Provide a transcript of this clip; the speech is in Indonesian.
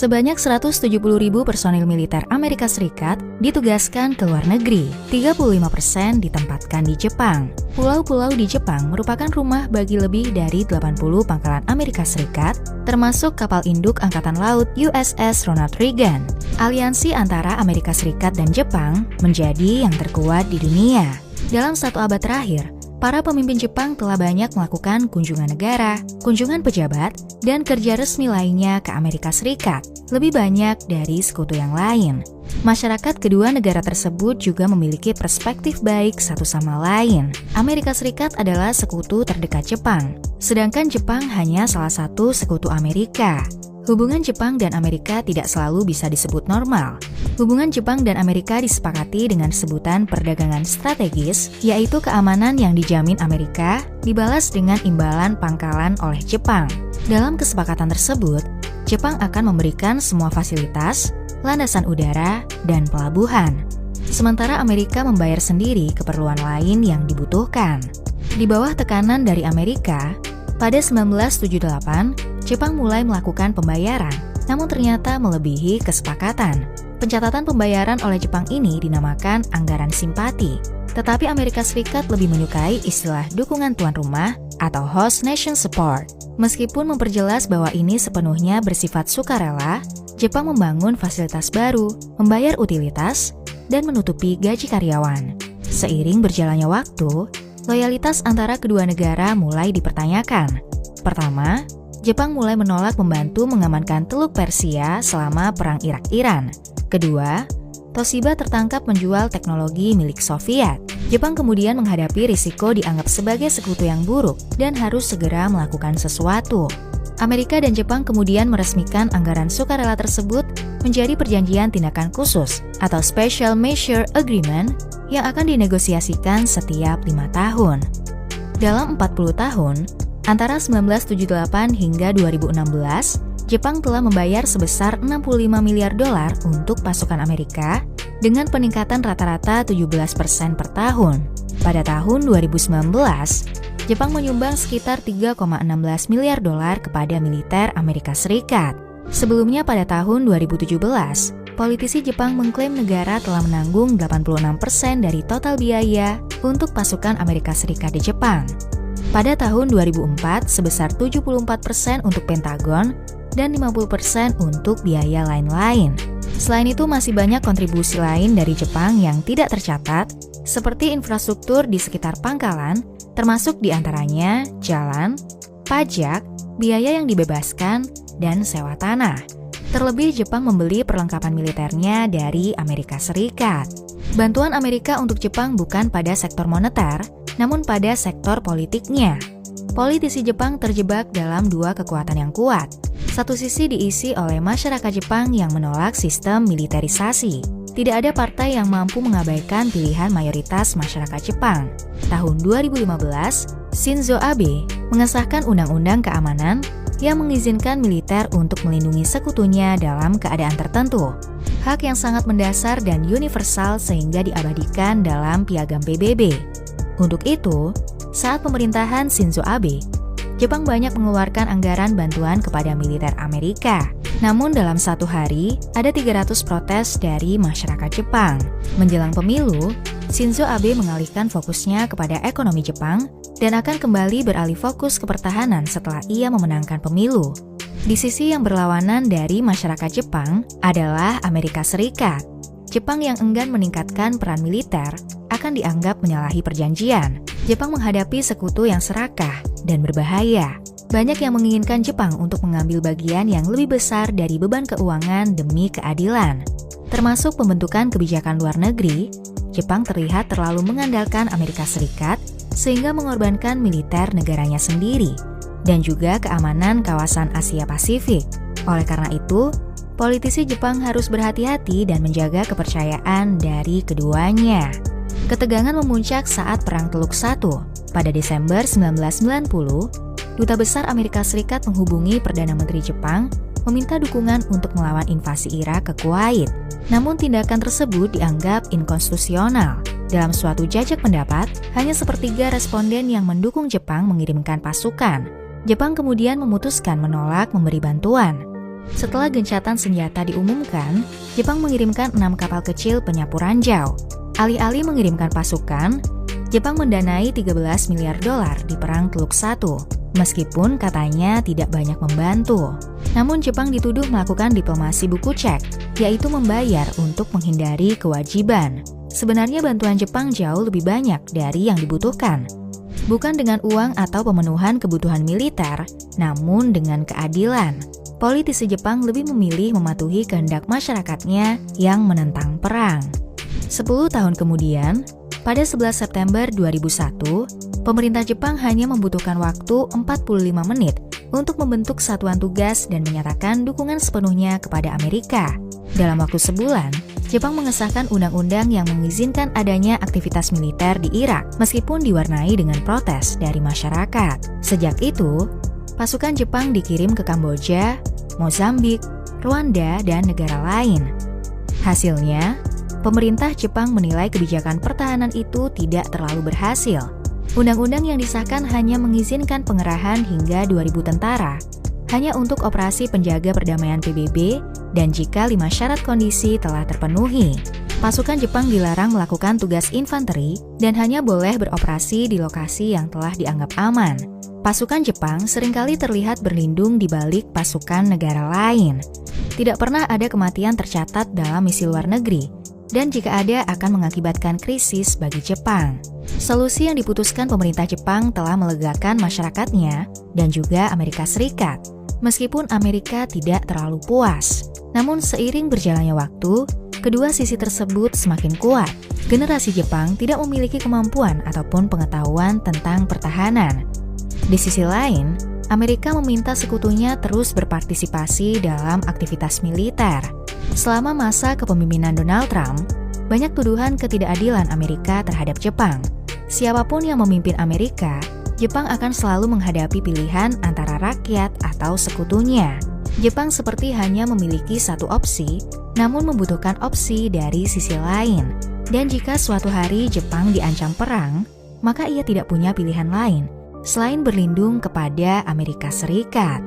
Sebanyak 170.000 personil militer Amerika Serikat ditugaskan ke luar negeri. 35% ditempatkan di Jepang. Pulau-pulau di Jepang merupakan rumah bagi lebih dari 80 pangkalan Amerika Serikat, termasuk kapal induk Angkatan Laut USS Ronald Reagan. Aliansi antara Amerika Serikat dan Jepang menjadi yang terkuat di dunia. Dalam 1 abad terakhir, para pemimpin Jepang telah banyak melakukan kunjungan negara, kunjungan pejabat, dan kerja resmi lainnya ke Amerika Serikat, lebih banyak dari sekutu yang lain. Masyarakat kedua negara tersebut juga memiliki perspektif baik satu sama lain. Amerika Serikat adalah sekutu terdekat Jepang, sedangkan Jepang hanya salah satu sekutu Amerika. Hubungan Jepang dan Amerika tidak selalu bisa disebut normal. Hubungan Jepang dan Amerika disepakati dengan sebutan perdagangan strategis, yaitu keamanan yang dijamin Amerika dibalas dengan imbalan pangkalan oleh Jepang. Dalam kesepakatan tersebut, Jepang akan memberikan semua fasilitas, landasan udara, dan pelabuhan. Sementara Amerika membayar sendiri keperluan lain yang dibutuhkan. Di bawah tekanan dari Amerika, pada 1978, Jepang mulai melakukan pembayaran, namun ternyata melebihi kesepakatan. Pencatatan pembayaran oleh Jepang ini dinamakan anggaran simpati. Tetapi Amerika Serikat lebih menyukai istilah dukungan tuan rumah atau host nation support. Meskipun memperjelas bahwa ini sepenuhnya bersifat sukarela, Jepang membangun fasilitas baru, membayar utilitas, dan menutupi gaji karyawan. Seiring berjalannya waktu, loyalitas antara kedua negara mulai dipertanyakan. Pertama, Jepang mulai menolak membantu mengamankan Teluk Persia selama Perang Irak-Iran. Kedua, Toshiba tertangkap menjual teknologi milik Soviet. Jepang kemudian menghadapi risiko dianggap sebagai sekutu yang buruk dan harus segera melakukan sesuatu. Amerika dan Jepang kemudian meresmikan anggaran sukarela tersebut menjadi perjanjian tindakan khusus atau Special Measure Agreement yang akan dinegosiasikan setiap 5 tahun. Dalam 40 tahun, antara 1978 hingga 2016, Jepang telah membayar sebesar 65 miliar dolar untuk pasukan Amerika dengan peningkatan rata-rata 17% per tahun. Pada tahun 2019, Jepang menyumbang sekitar 3,16 miliar dolar kepada militer Amerika Serikat. Sebelumnya pada tahun 2017, politisi Jepang mengklaim negara telah menanggung 86% dari total biaya untuk pasukan Amerika Serikat di Jepang. Pada tahun 2004 sebesar 74% untuk Pentagon dan 50% untuk biaya lain-lain. Selain itu masih banyak kontribusi lain dari Jepang yang tidak tercatat, seperti infrastruktur di sekitar pangkalan, termasuk diantaranya jalan, pajak, biaya yang dibebaskan, dan sewa tanah. Terlebih Jepang membeli perlengkapan militernya dari Amerika Serikat. Bantuan Amerika untuk Jepang bukan pada sektor moneter, namun pada sektor politiknya. Politisi Jepang terjebak dalam dua kekuatan yang kuat. Satu sisi diisi oleh masyarakat Jepang yang menolak sistem militerisasi. Tidak ada partai yang mampu mengabaikan pilihan mayoritas masyarakat Jepang. Tahun 2015, Shinzo Abe mengesahkan Undang-Undang Keamanan yang mengizinkan militer untuk melindungi sekutunya dalam keadaan tertentu. Hak yang sangat mendasar dan universal sehingga diabadikan dalam Piagam PBB. Untuk itu, saat pemerintahan Shinzo Abe, Jepang banyak mengeluarkan anggaran bantuan kepada militer Amerika. Namun dalam satu hari, ada 300 protes dari masyarakat Jepang. Menjelang pemilu, Shinzo Abe mengalihkan fokusnya kepada ekonomi Jepang dan akan kembali beralih fokus ke pertahanan setelah ia memenangkan pemilu. Di sisi yang berlawanan dari masyarakat Jepang adalah Amerika Serikat. Jepang yang enggan meningkatkan peran militer akan dianggap menyalahi perjanjian. Jepang menghadapi sekutu yang serakah dan berbahaya. Banyak yang menginginkan Jepang untuk mengambil bagian yang lebih besar dari beban keuangan demi keadilan. Termasuk pembentukan kebijakan luar negeri, Jepang terlihat terlalu mengandalkan Amerika Serikat sehingga mengorbankan militer negaranya sendiri dan juga keamanan kawasan Asia Pasifik. Oleh karena itu, politisi Jepang harus berhati-hati dan menjaga kepercayaan dari keduanya. Ketegangan memuncak saat Perang Teluk I. Pada Desember 1990, Duta Besar Amerika Serikat menghubungi Perdana Menteri Jepang meminta dukungan untuk melawan invasi Irak ke Kuwait. Namun tindakan tersebut dianggap inkonstitusional. Dalam suatu jajak pendapat, hanya sepertiga responden yang mendukung Jepang mengirimkan pasukan. Jepang kemudian memutuskan menolak memberi bantuan. Setelah gencatan senjata diumumkan, Jepang mengirimkan 6 kapal kecil penyapu ranjau. Alih-alih mengirimkan pasukan, Jepang mendanai 13 miliar dolar di Perang Teluk I, meskipun katanya tidak banyak membantu. Namun Jepang dituduh melakukan diplomasi buku cek, yaitu membayar untuk menghindari kewajiban. Sebenarnya bantuan Jepang jauh lebih banyak dari yang dibutuhkan. Bukan dengan uang atau pemenuhan kebutuhan militer, namun dengan keadilan. Politisi Jepang lebih memilih mematuhi kehendak masyarakatnya yang menentang perang. 10 tahun kemudian, pada 11 September 2001, pemerintah Jepang hanya membutuhkan waktu 45 menit untuk membentuk satuan tugas dan menyatakan dukungan sepenuhnya kepada Amerika. Dalam waktu sebulan, Jepang mengesahkan undang-undang yang mengizinkan adanya aktivitas militer di Irak, meskipun diwarnai dengan protes dari masyarakat. Sejak itu, pasukan Jepang dikirim ke Kamboja, Mozambik, Rwanda, dan negara lain. Hasilnya, pemerintah Jepang menilai kebijakan pertahanan itu tidak terlalu berhasil. Undang-undang yang disahkan hanya mengizinkan pengerahan hingga 2.000 tentara, hanya untuk operasi penjaga perdamaian PBB, dan jika 5 syarat kondisi telah terpenuhi. Pasukan Jepang dilarang melakukan tugas infanteri dan hanya boleh beroperasi di lokasi yang telah dianggap aman. Pasukan Jepang seringkali terlihat berlindung di balik pasukan negara lain. Tidak pernah ada kematian tercatat dalam misi luar negeri, dan jika ada akan mengakibatkan krisis bagi Jepang. Solusi yang diputuskan pemerintah Jepang telah melegakan masyarakatnya dan juga Amerika Serikat, meskipun Amerika tidak terlalu puas. Namun seiring berjalannya waktu, kedua sisi tersebut semakin kuat. Generasi Jepang tidak memiliki kemampuan ataupun pengetahuan tentang pertahanan. Di sisi lain, Amerika meminta sekutunya terus berpartisipasi dalam aktivitas militer. Selama masa kepemimpinan Donald Trump, banyak tuduhan ketidakadilan Amerika terhadap Jepang. Siapapun yang memimpin Amerika, Jepang akan selalu menghadapi pilihan antara rakyat atau sekutunya. Jepang seperti hanya memiliki satu opsi, namun membutuhkan opsi dari sisi lain. Dan jika suatu hari Jepang diancam perang, maka ia tidak punya pilihan lain selain berlindung kepada Amerika Serikat.